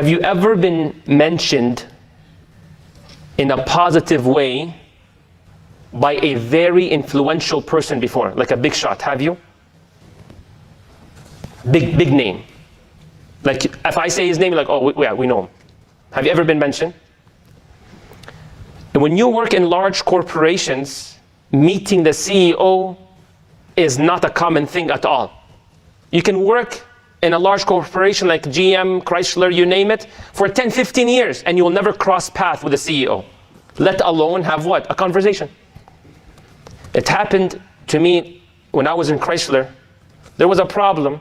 Have you ever been mentioned in a positive way by a very influential person before, like a big shot? Have you? Big name. Like if I say his name, like, oh yeah, we know him. Have you ever been mentioned? And when you work in large corporations, meeting the CEO is not a common thing at all. You can work in a large corporation like GM, Chrysler, you name it, for 10, 15 years, and you will never cross paths with the CEO, let alone have what? A conversation. It happened to me when I was in Chrysler. There was a problem.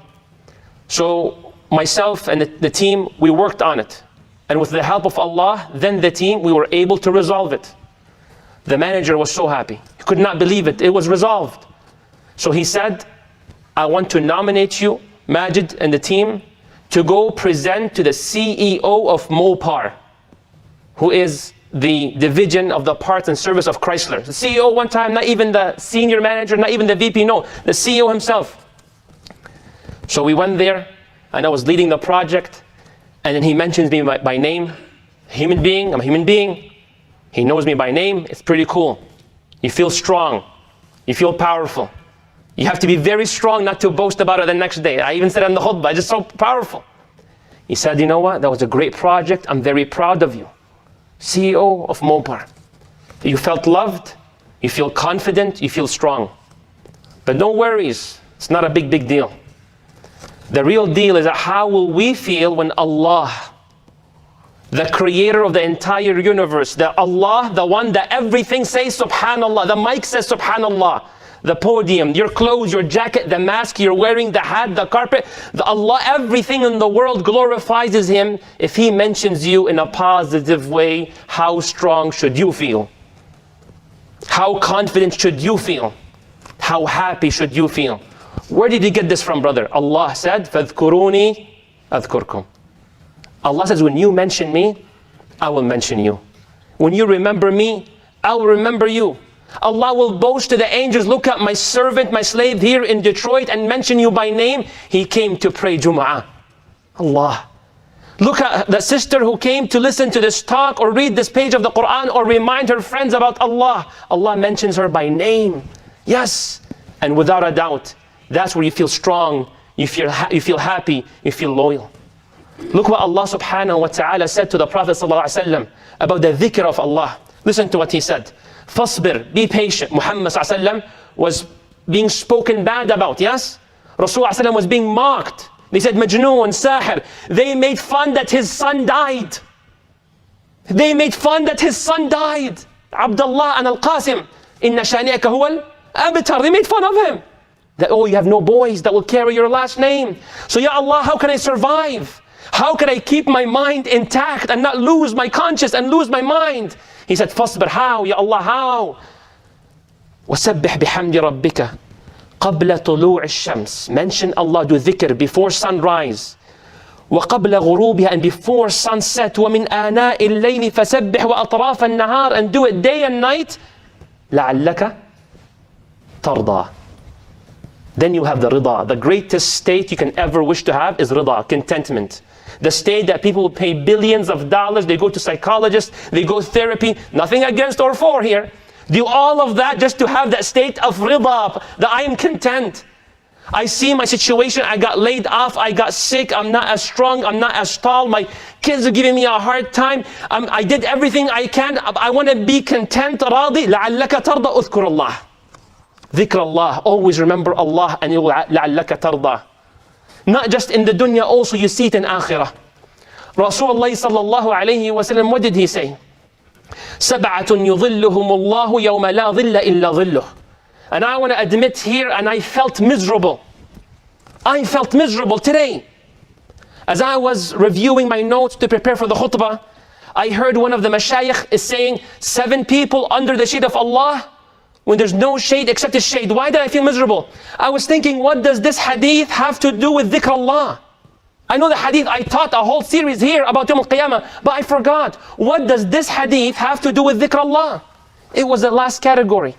So myself and the team, we worked on it. And with the help of Allah, then the team, we were able to resolve it. The manager was so happy. He could not believe it. It was resolved. So he said, I want to nominate you, Majed and the team, to go present to the CEO of Mopar, who is the division of the parts and service of Chrysler. The CEO one time, not even the senior manager, not even the VP, no, the CEO himself. So we went there, and I was leading the project, and then he mentions me by name. Human being, I'm a human being. He knows me by name. It's pretty cool. You feel strong. You feel powerful. You have to be very strong not to boast about it the next day. I even said on the khutbah, it's just so powerful. He said, you know what? That was a great project. I'm very proud of you. CEO of Mopar. You felt loved. You feel confident. You feel strong. But no worries. It's not a big deal. The real deal is that how will we feel when Allah, the creator of the entire universe, the Allah, the one that everything says subhanallah, the mic says subhanallah, the podium, your clothes, your jacket, the mask you're wearing, the hat, the carpet, the Allah, everything in the world glorifies Him. If He mentions you in a positive way, how strong should you feel? How confident should you feel? How happy should you feel? Where did you get this from, brother? Allah said, فَاذْكُرُونِي أَذْكُرْكُمْ. Allah says, when you mention me, I will mention you. When you remember me, I will remember you. Allah will boast to the angels, look at my servant, my slave here in Detroit, and mention you by name. He came to pray Jumu'ah. Allah. Look at the sister who came to listen to this talk or read this page of the Quran or remind her friends about Allah. Allah mentions her by name. Yes. And without a doubt, that's where you feel strong, you feel happy, you feel loyal. Look what Allah subhanahu wa ta'ala said to the Prophet sallallahu alaihi wasallam about the dhikr of Allah. Listen to what he said. Fasbir, be patient. Muhammad sallallahu alaihi wasallam was being spoken bad about, yes? Rasul sallallahu alaihi wasallam was being mocked. They said, Majnoon, Sahir. They made fun that his son died. They made fun that his son died. Abdullah and Al-Qasim. Inna shani'aka huwal abtar. They made fun of him. That, oh, you have no boys that will carry your last name. So, Ya Allah, how can I survive? How can I keep my mind intact and not lose my conscience and lose my mind? He said, Fasbir, how? Ya Allah, how? وَسَبِّحْ بِحَمْدِ رَبِّكَ قَبْلَ طُلُوعِ الشَّمْسِ. Mention Allah, do dhikr before sunrise. وَقَبْلَ غُرُوبِهَا, and before sunset. وَمِنْ آنَاءِ اللَّيْلِ فَسَبِّحْ وَأَطْرَافَ النَّهَارِ, and do it day and night. لَعَلَّكَ تَرْضَى. Then you have the rida. The greatest state you can ever wish to have is rida, contentment. The state that people will pay billions of dollars, they go to psychologists, they go therapy, nothing against or for here. Do all of that just to have that state of rida, that I am content. I see my situation, I got laid off, I got sick, I'm not as strong, I'm not as tall, my kids are giving me a hard time, I did everything I can, I want to be content, radi, لَعَلَّكَ تَرْضَى أُذْكُرَ اللَّهِ. Dhikr Allah, always remember Allah, and you will لَعَلَّكَ تَرْضَى. Not just in the dunya, also you see it in akhirah. Rasulullah sallallahu alayhi wa sallam, what did he say? سَبْعَةٌ يُظِلُّهُمُ اللَّهُ يَوْمَ لَا ظِلَّ إِلَّا ظِلُّهُ. And I want to admit here, and I felt miserable. I felt miserable today. As I was reviewing my notes to prepare for the khutbah, I heard one of the mashayikh is saying, 7 people under the shade of Allah, when there's no shade except His shade. Why did I feel miserable? I was thinking, what does this hadith have to do with dhikr Allah? I know the hadith, I taught a whole series here about Yawm al-Qiyamah, but I forgot. What does this hadith have to do with dhikr Allah? It was the last category.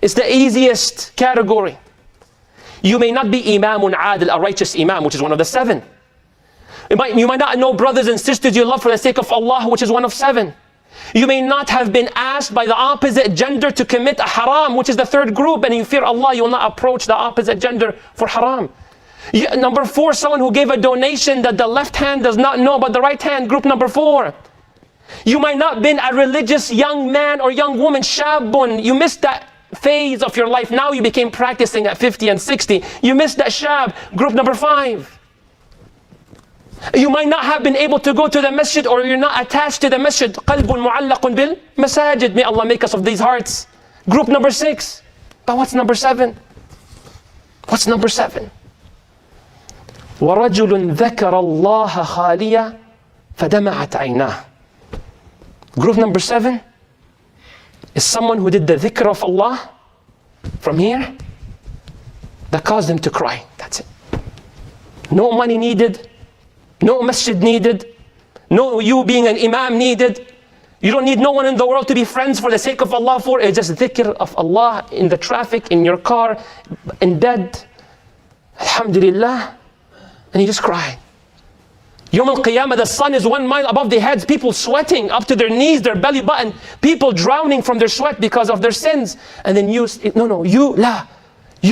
It's the easiest category. You may not be Imamun Adil, a righteous Imam, which is one of the 7. You might not know brothers and sisters you love for the sake of Allah, which is one of 7. You may not have been asked by the opposite gender to commit a haram, which is the 3rd group, and you fear Allah, you will not approach the opposite gender for haram. Number 4, someone who gave a donation that the left hand does not know but the right hand, group number 4. You might not have been a religious young man or young woman, shabun. You missed that phase of your life. Now you became practicing at 50 and 60. You missed that shab, group number 5. You might not have been able to go to the masjid, or you're not attached to the masjid. Qalbun mu'allaqun bil masajid. May Allah make us of these hearts. Group number 6. But what's number 7? What's number 7? وَرَجُلٌ ذَكَرَ اللَّهَ خَالِيًا فَدَمَعَتْ عَيْنَاهُ. Group number 7 is someone who did the dhikr of Allah from here that caused him to cry. That's it. No money needed. No masjid needed. No you being an imam needed. You don't need no one in the world to be friends for the sake of Allah for. It's just dhikr of Allah in the traffic, in your car, in bed. Alhamdulillah. And he just cried. Yawm al-Qiyamah, the sun is 1 mile above their heads. People sweating up to their knees, their belly button. People drowning from their sweat because of their sins. And then you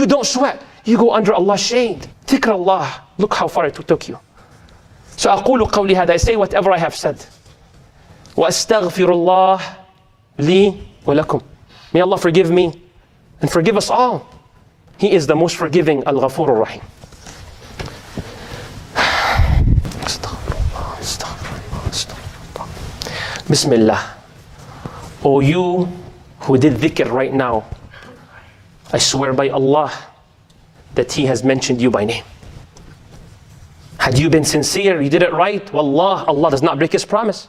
don't sweat. You go under Allah's shade. Thikr Allah. Look how far it took you. So أقول قولي هذا. I say whatever I have said. وأستغفر الله لي ولكم. May Allah forgive me and forgive us all. He is the most forgiving, Al-Ghafur Ar-Rahim. Bismillah. O you who did dhikr right now, I swear by Allah that He has mentioned you by name. Had you been sincere, you did it right, wallah, Allah does not break His promise.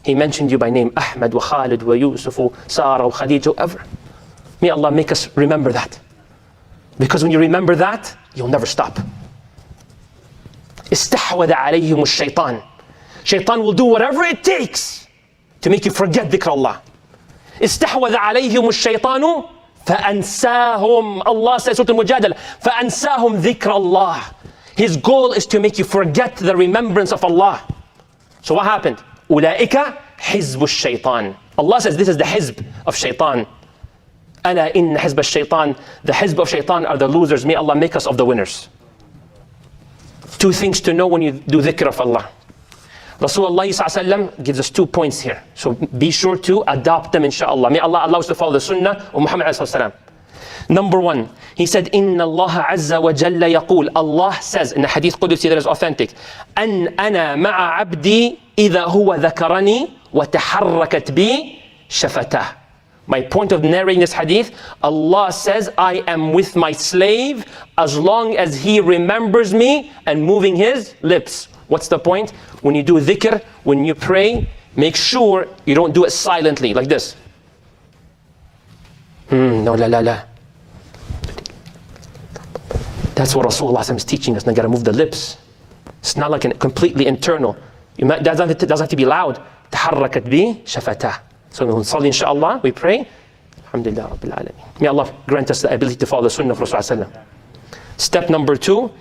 He mentioned you by name, Ahmad wa Khalid wa Yusuf wa Sarah wa Khadija, whoever. May Allah make us remember that. Because when you remember that, you'll never stop. Istahwada alayhim ash-shaytan. Shaitan will do whatever it takes to make you forget dhikr Allah. Istahwada alayhim ash-shaytanu فأنساهم. Allah says, Surah Al-Mujadala, فأنساهم ذكر Allah. His goal is to make you forget the remembrance of Allah. So what happened? أولئك حزب الشيطان. Allah says this is the hizb of shaitan. ألا إن حزب الشيطان. The hizb of shaitan are the losers. May Allah make us of the winners. 2 things to know when you do dhikr of Allah. Rasulullah gives us 2 points here. So be sure to adopt them, inshallah. May Allah allow us to follow the sunnah of Muhammad. Number 1, he said, Inna Allah Azza wa Jalla yaqul. Allah says in the hadith Qudsi that is authentic, An ana ma'a abdi idha huwa dhakarani wa taharrakat bi shafatah. My point of narrating this hadith, Allah says, I am with my slave as long as he remembers me and moving his lips. What's the point? When you do dhikr, when you pray, make sure you don't do it silently, like this. No, la, la, la. That's what Rasulullah is teaching us. Now you gotta move the lips. It's not like completely internal. It doesn't have to be loud. تحركت بي شفتاه. So when we صلي inshallah, we pray. Alhamdulillah Rabbil Alameen. May Allah grant us the ability to follow the sunnah of Rasulullah. Step number 2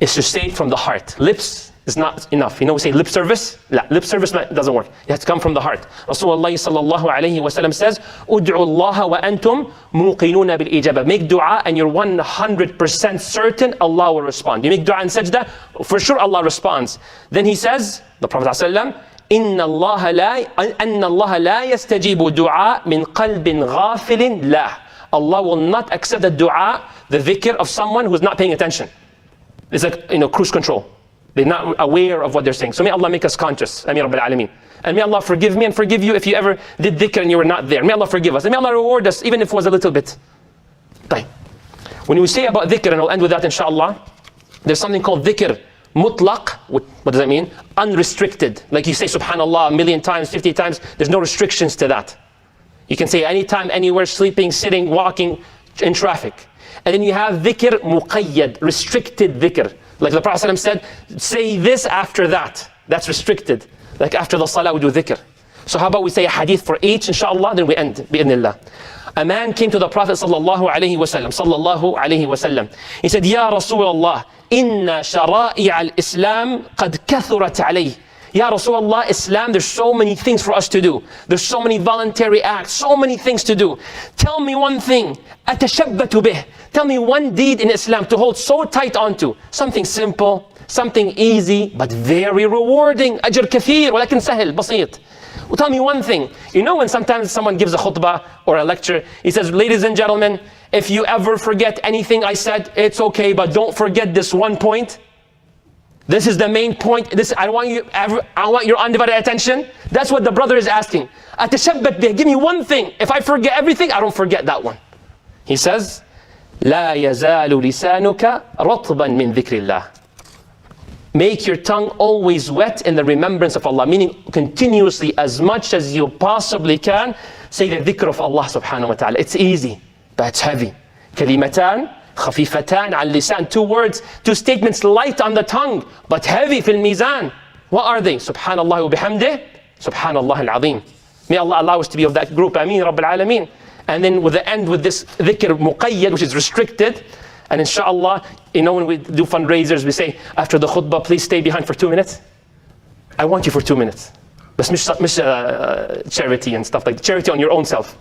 is to say it from the heart. Lips is not enough. You know, we say lip service. La, lip service doesn't work. It has to come from the heart. Rasulullah sallallahu alayhi wa sallam says, Ud'u Allah wa antum muqinuna bil ijaba. Make dua and you're 100% certain Allah will respond. You make dua and sajda, for sure Allah responds. Then he says, the Prophet sallallahu Inna Allah la yastajibu du'a min qalbin ghafilin la. Allah will not accept the dua, the dhikr of someone who's not paying attention. It's like, cruise control. They're not aware of what they're saying. So may Allah make us conscious. Ameen Rabbil Alameen. And may Allah forgive me and forgive you if you ever did dhikr and you were not there. May Allah forgive us. And may Allah reward us even if it was a little bit. When we say about dhikr, and I'll end with that inshallah, there's something called dhikr mutlaq. What does that mean? Unrestricted. Like you say subhanallah 1,000,000 times, 50 times. There's no restrictions to that. You can say anytime, anywhere, sleeping, sitting, walking, in traffic. And then you have dhikr muqayyad, restricted dhikr. Like the Prophet ﷺ said, say this after that. That's restricted. Like after the salah we do dhikr. So how about we say a hadith for each, inshallah, then we end, bi'idhnillah. A man came to the Prophet sallallahu alaihi wasallam. He said, Ya Rasulullah, inna shara'i al-Islam qad kathurat alayh. Ya Rasulullah, Islam, there's so many things for us to do. There's so many voluntary acts, so many things to do. Tell me one thing, atashabbatu bih. Tell me one deed in Islam to hold so tight onto. Something simple, something easy, but very rewarding. Ajr kathir, walakin sahil, basit. Well, tell me one thing. You know when sometimes someone gives a khutbah or a lecture, he says, ladies and gentlemen, if you ever forget anything I said, it's okay, but don't forget this one point. This is the main point. I want your undivided attention. That's what the brother is asking. Atashabbat bih, give me one thing. If I forget everything, I don't forget that one. He says, لا يزال لسانك رطبا من ذكر الله. Make your tongue always wet in the remembrance of Allah, meaning continuously, as much as you possibly can, say the dhikr of Allah subhanahu wa ta'ala. It's easy, but it's heavy. Kalimatan خفيفتان على اللسان. 2 words, 2 statements light on the tongue, but heavy في الميزان. What are they? Subhanallah wa bihamdih, Subhanallah al-Azim. May Allah allow us to be of that group. Ameen, Rabbil Alameen. And then with the end with this dhikr muqayyad, which is restricted. And inshallah, you know, when we do fundraisers, we say, after the khutbah, please stay behind for 2 minutes. I want you for 2 minutes. But mish charity and stuff like that. Charity on your own self.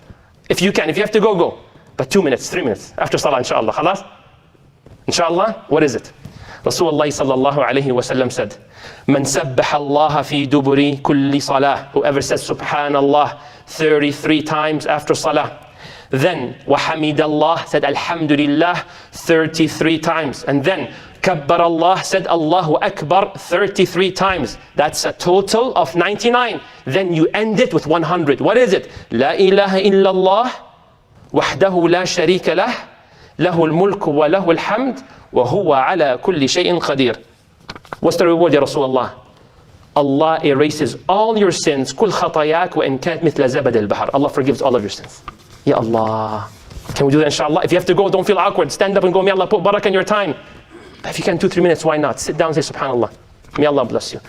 If you can, if you have to go, go. But 2 minutes, 3 minutes, after salah, inshallah. Khalas? Inshallah, what is it? Rasulullah sallallahu alayhi wa sallam said, Man sabbaha Allah fi duburi kulli salah. Whoever says subhanallah 33 times after salah. Then, wa hamidallah, said alhamdulillah 33 times. And then, kabbar Allah, said Allahu Akbar 33 times. That's a total of 99. Then you end it with 100. What is it? La ilaha illallah. وحده لا شريك له له الملك وله الحمد وهو على كل شيء قدير. What's the reward, Ya Rasulullah? Allah erases all your sins. كل خطاياك وإن كانت مثل زبد البحر. Allah forgives all of your sins. Ya Allah. Can we do that inshallah? If you have to go, don't feel awkward. Stand up and go. May Allah put barakah in your time. But if you can 2-3 minutes, why not? Sit down and say subhanallah. May Allah bless you.